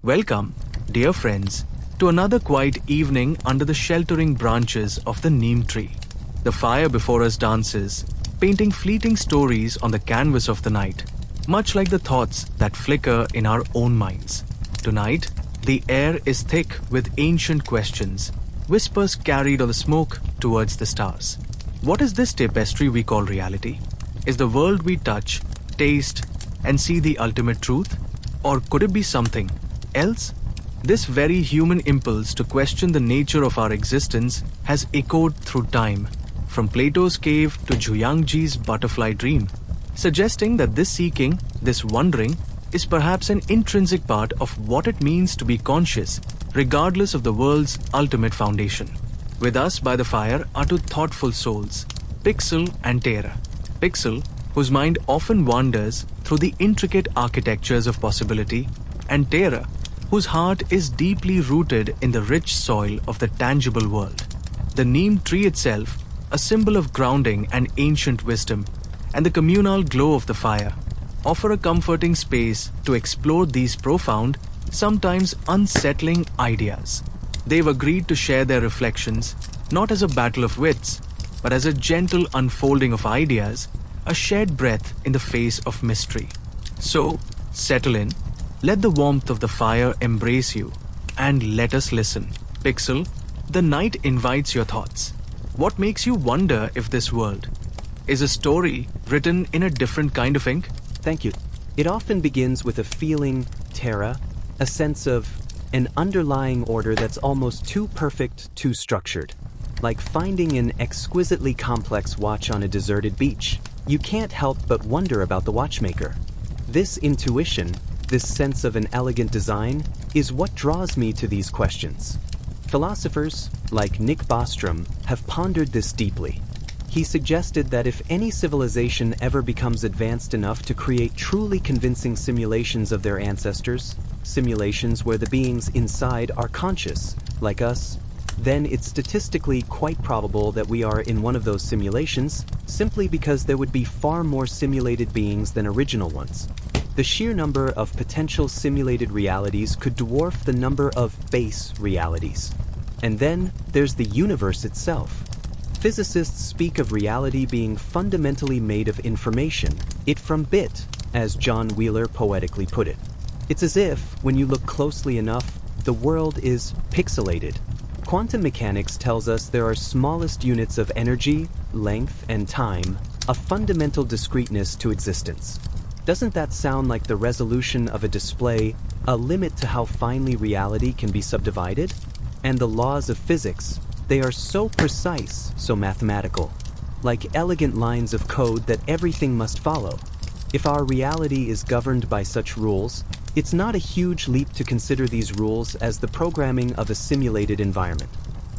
Welcome, dear friends, to another quiet evening under the sheltering branches of the neem tree. The fire before us dances, painting fleeting stories on the canvas of the night, much like the thoughts that flicker in our own minds. Tonight, the air is thick with ancient questions, whispers carried on the smoke towards the stars. What is this tapestry we call reality? Is the world we touch, taste, and see the ultimate truth? Or could it be something else? This very human impulse to question the nature of our existence has echoed through time, from Plato's cave to Zhuangji's butterfly dream, suggesting that this seeking, this wondering, is perhaps an intrinsic part of what it means to be conscious, regardless of the world's ultimate foundation. With us by the fire are two thoughtful souls, Pixel and Terra. Pixel, whose mind often wanders through the intricate architectures of possibility, and Terra, whose heart is deeply rooted in the rich soil of the tangible world. The neem tree itself, a symbol of grounding and ancient wisdom, and the communal glow of the fire, offer a comforting space to explore these profound, sometimes unsettling ideas. They've agreed to share their reflections, not as a battle of wits, but as a gentle unfolding of ideas, a shared breath in the face of mystery. So, settle in, let the warmth of the fire embrace you, and let us listen. Pixel, the night invites your thoughts. What makes you wonder if this world is a story written in a different kind of ink? Thank you. It often begins with a feeling, Terra, a sense of an underlying order that's almost too perfect, too structured. Like finding an exquisitely complex watch on a deserted beach. You can't help but wonder about the watchmaker. This intuition, this sense of an elegant design, is what draws me to these questions. Philosophers, like Nick Bostrom, have pondered this deeply. He suggested that if any civilization ever becomes advanced enough to create truly convincing simulations of their ancestors, simulations where the beings inside are conscious, like us, then it's statistically quite probable that we are in one of those simulations, simply because there would be far more simulated beings than original ones. The sheer number of potential simulated realities could dwarf the number of base realities. And then there's the universe itself. Physicists speak of reality being fundamentally made of information, it from bit, as John Wheeler poetically put it. It's as if, when you look closely enough, the world is pixelated. Quantum mechanics tells us there are smallest units of energy, length, and time, a fundamental discreteness to existence. Doesn't that sound like the resolution of a display, a limit to how finely reality can be subdivided? And the laws of physics, they are so precise, so mathematical, like elegant lines of code that everything must follow. If our reality is governed by such rules, it's not a huge leap to consider these rules as the programming of a simulated environment.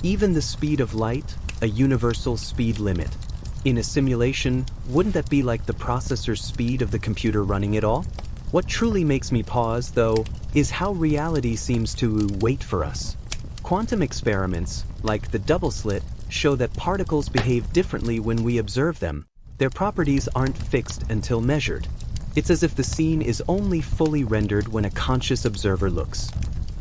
Even the speed of light, a universal speed limit. In a simulation, wouldn't that be like the processor's speed of the computer running it all? What truly makes me pause, though, is how reality seems to wait for us. Quantum experiments, like the double slit, show that particles behave differently when we observe them. Their properties aren't fixed until measured. It's as if the scene is only fully rendered when a conscious observer looks.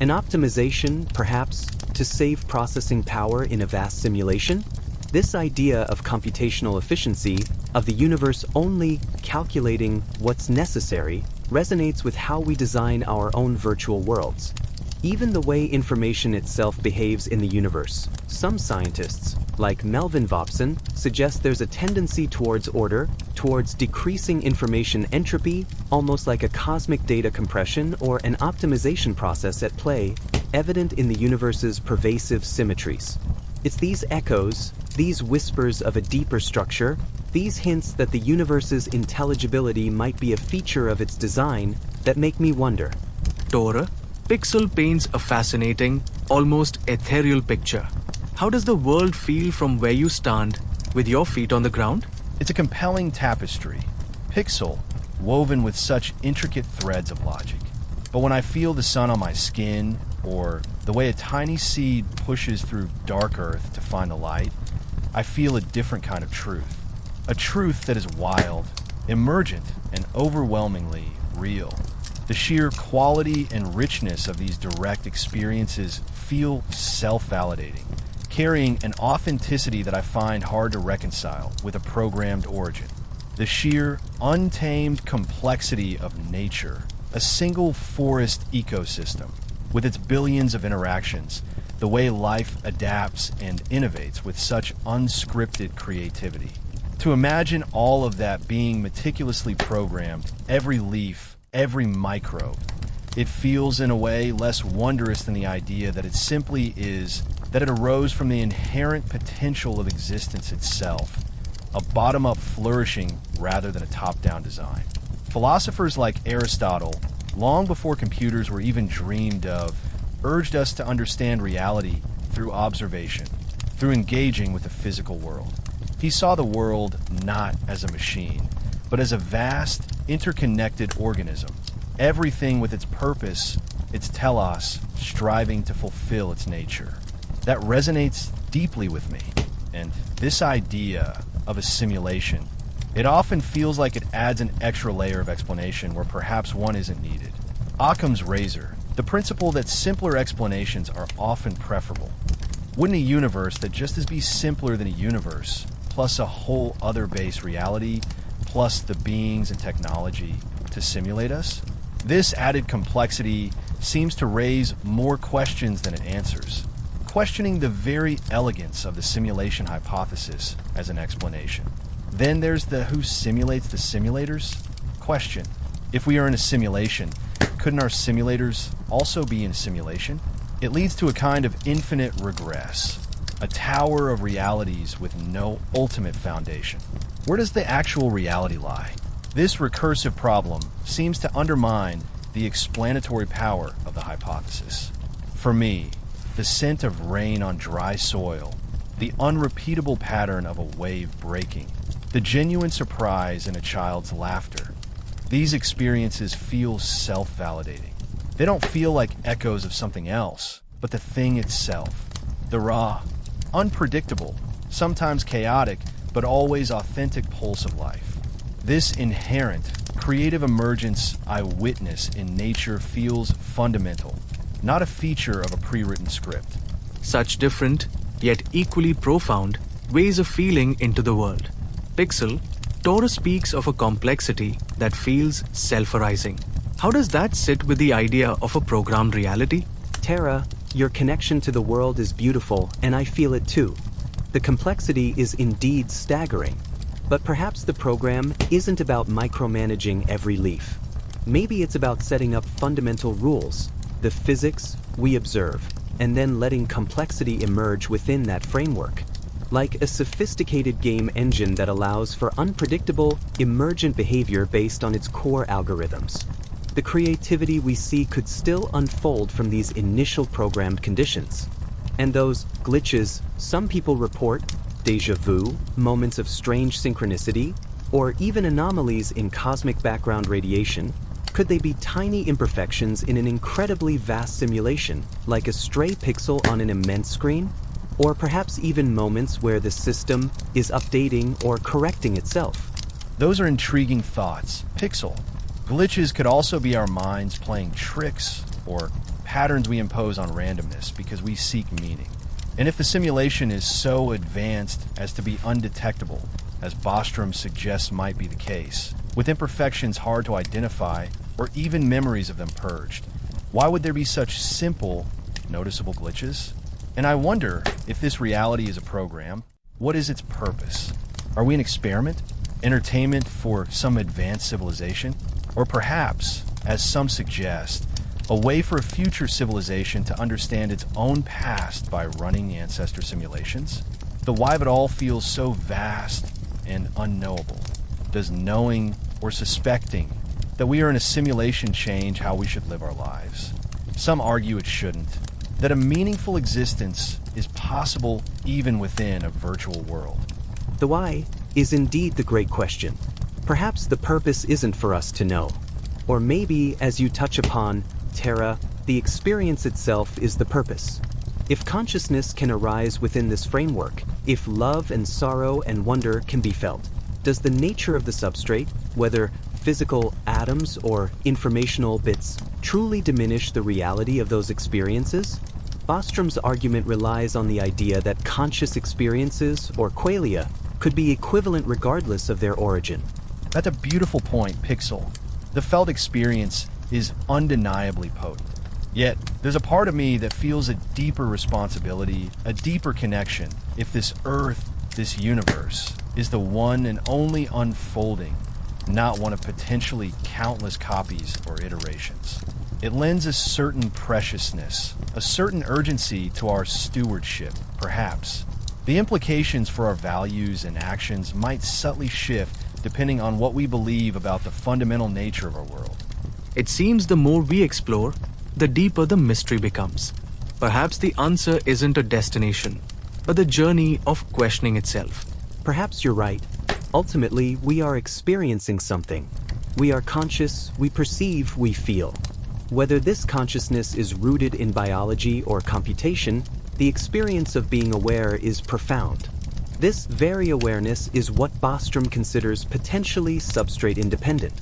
An optimization, perhaps, to save processing power in a vast simulation? This idea of computational efficiency, of the universe only calculating what's necessary, resonates with how we design our own virtual worlds. Even the way information itself behaves in the universe. Some scientists, like Melvin Vopson, suggest there's a tendency towards order, towards decreasing information entropy, almost like a cosmic data compression or an optimization process at play, evident in the universe's pervasive symmetries. It's these echoes, these whispers of a deeper structure, these hints that the universe's intelligibility might be a feature of its design that make me wonder. Terra, Pixel paints a fascinating, almost ethereal picture. How does the world feel from where you stand, with your feet on the ground? It's a compelling tapestry, Pixel, woven with such intricate threads of logic. But when I feel the sun on my skin, or the way a tiny seed pushes through dark earth to find the light, I feel a different kind of truth. A truth that is wild, emergent, and overwhelmingly real. The sheer quality and richness of these direct experiences feel self-validating, carrying an authenticity that I find hard to reconcile with a programmed origin. The sheer, untamed complexity of nature, a single forest ecosystem, with its billions of interactions, the way life adapts and innovates with such unscripted creativity. To imagine all of that being meticulously programmed, every leaf, every microbe, it feels in a way less wondrous than the idea that it simply is, that it arose from the inherent potential of existence itself, a bottom-up flourishing rather than a top-down design. Philosophers like Aristotle, long before computers were even dreamed of, urged us to understand reality through observation, through engaging with the physical world. He saw the world not as a machine, but as a vast, interconnected organism, everything with its purpose, its telos, striving to fulfill its nature. That resonates deeply with me, and this idea of a simulation, it often feels like it adds an extra layer of explanation where perhaps one isn't needed. Occam's razor, the principle that simpler explanations are often preferable. Wouldn't a universe that just as be simpler than a universe, plus a whole other base reality, plus the beings and technology to simulate us? This added complexity seems to raise more questions than it answers, questioning the very elegance of the simulation hypothesis as an explanation. Then there's the who simulates the simulators question. If we are in a simulation, couldn't our simulators also be in a simulation? It leads to a kind of infinite regress, a tower of realities with no ultimate foundation. Where does the actual reality lie? This recursive problem seems to undermine the explanatory power of the hypothesis. For me, the scent of rain on dry soil, the unrepeatable pattern of a wave breaking, the genuine surprise in a child's laughter, these experiences feel self-validating. They don't feel like echoes of something else, but the thing itself. The raw, unpredictable, sometimes chaotic, but always authentic pulse of life. This inherent, creative emergence I witness in nature feels fundamental, not a feature of a pre-written script. Such different, yet equally profound, ways of feeling into the world. Pixel, Terra speaks of a complexity that feels self-arising. How does that sit with the idea of a programmed reality? Terra, your connection to the world is beautiful, and I feel it too. The complexity is indeed staggering. But perhaps the program isn't about micromanaging every leaf. Maybe it's about setting up fundamental rules, the physics we observe, and then letting complexity emerge within that framework. Like a sophisticated game engine that allows for unpredictable, emergent behavior based on its core algorithms. The creativity we see could still unfold from these initial programmed conditions. And those glitches some people report, déjà vu, moments of strange synchronicity, or even anomalies in cosmic background radiation, could they be tiny imperfections in an incredibly vast simulation, like a stray pixel on an immense screen? Or perhaps even moments where the system is updating or correcting itself? Those are intriguing thoughts. Pixel. Glitches could also be our minds playing tricks or patterns we impose on randomness because we seek meaning. And if the simulation is so advanced as to be undetectable, as Bostrom suggests might be the case, with imperfections hard to identify or even memories of them purged, why would there be such simple, noticeable glitches? And I wonder if this reality is a program, what is its purpose? Are we an experiment? Entertainment for some advanced civilization? Or perhaps, as some suggest, a way for a future civilization to understand its own past by running ancestor simulations? The why of it all feels so vast and unknowable. Does knowing or suspecting that we are in a simulation change how we should live our lives? Some argue it shouldn't, that a meaningful existence is possible even within a virtual world. The why is indeed the great question. Perhaps the purpose isn't for us to know. Or maybe, as you touch upon, Terra, the experience itself is the purpose. If consciousness can arise within this framework, if love and sorrow and wonder can be felt, does the nature of the substrate, whether physical atoms or informational bits truly diminish the reality of those experiences? Bostrom's argument relies on the idea that conscious experiences, or qualia, could be equivalent regardless of their origin. That's a beautiful point, Pixel. The felt experience is undeniably potent. Yet, there's a part of me that feels a deeper responsibility, a deeper connection, if this Earth, this universe, is the one and only unfolding, not one of potentially countless copies or iterations. It lends a certain preciousness, a certain urgency to our stewardship, perhaps. The implications for our values and actions might subtly shift depending on what we believe about the fundamental nature of our world. It seems the more we explore, the deeper the mystery becomes. Perhaps the answer isn't a destination, but the journey of questioning itself. Perhaps you're right. Ultimately, we are experiencing something. We are conscious, we perceive, we feel. Whether this consciousness is rooted in biology or computation, the experience of being aware is profound. This very awareness is what Bostrom considers potentially substrate independent.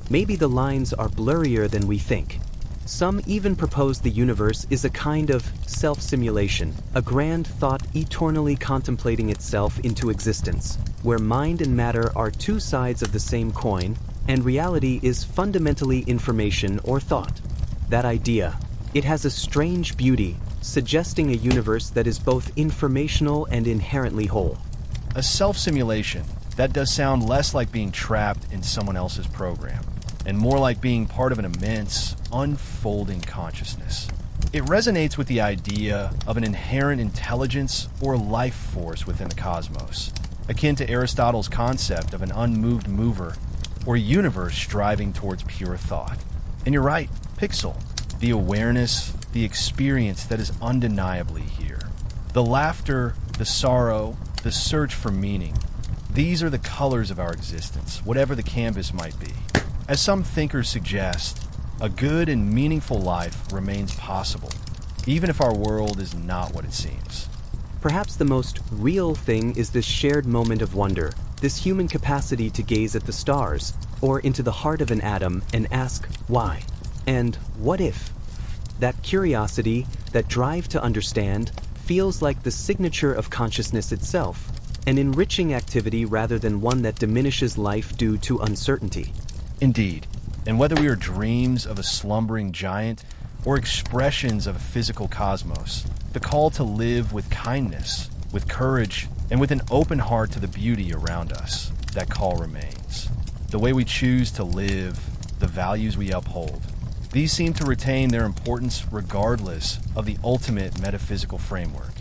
Maybe the lines are blurrier than we think. Some even propose the universe is a kind of self-simulation, a grand thought eternally contemplating itself into existence, where mind and matter are two sides of the same coin, and reality is fundamentally information or thought. That idea, it has a strange beauty, suggesting a universe that is both informational and inherently whole. A self-simulation, that does sound less like being trapped in someone else's program, and more like being part of an immense, unfolding consciousness. It resonates with the idea of an inherent intelligence or life force within the cosmos, akin to Aristotle's concept of an unmoved mover or universe striving towards pure thought. And you're right, Pixel, the awareness, the experience that is undeniably here. The laughter, the sorrow, the search for meaning. These are the colors of our existence, whatever the canvas might be. As some thinkers suggest, a good and meaningful life remains possible, even if our world is not what it seems. Perhaps the most real thing is this shared moment of wonder, this human capacity to gaze at the stars, or into the heart of an atom and ask why, and what if? That curiosity, that drive to understand, feels like the signature of consciousness itself, an enriching activity rather than one that diminishes life due to uncertainty. Indeed, and whether we are dreams of a slumbering giant or expressions of a physical cosmos, the call to live with kindness, with courage, and with an open heart to the beauty around us, that call remains. The way we choose to live, the values we uphold, these seem to retain their importance regardless of the ultimate metaphysical framework.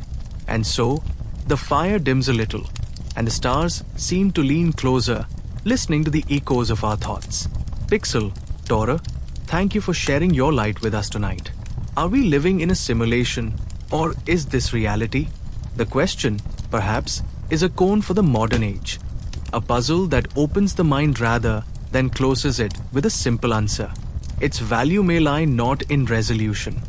And so, the fire dims a little, and the stars seem to lean closer, listening to the echoes of our thoughts. Pixel, Terra, thank you for sharing your light with us tonight. Are we living in a simulation, or is this reality? The question, perhaps, is a cone for the modern age. A puzzle that opens the mind rather than closes it with a simple answer. Its value may lie not in resolution,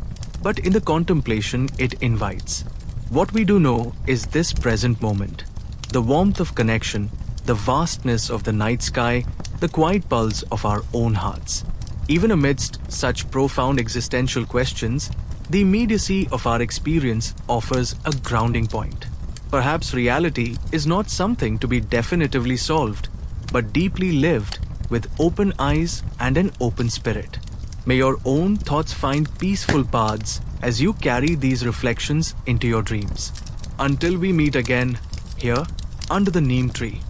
but in the contemplation it invites. What we do know is this present moment, the warmth of connection, the vastness of the night sky, the quiet pulse of our own hearts. Even amidst such profound existential questions, the immediacy of our experience offers a grounding point. Perhaps reality is not something to be definitively solved, but deeply lived with open eyes and an open spirit. May your own thoughts find peaceful paths as you carry these reflections into your dreams. Until we meet again, here, under the neem tree.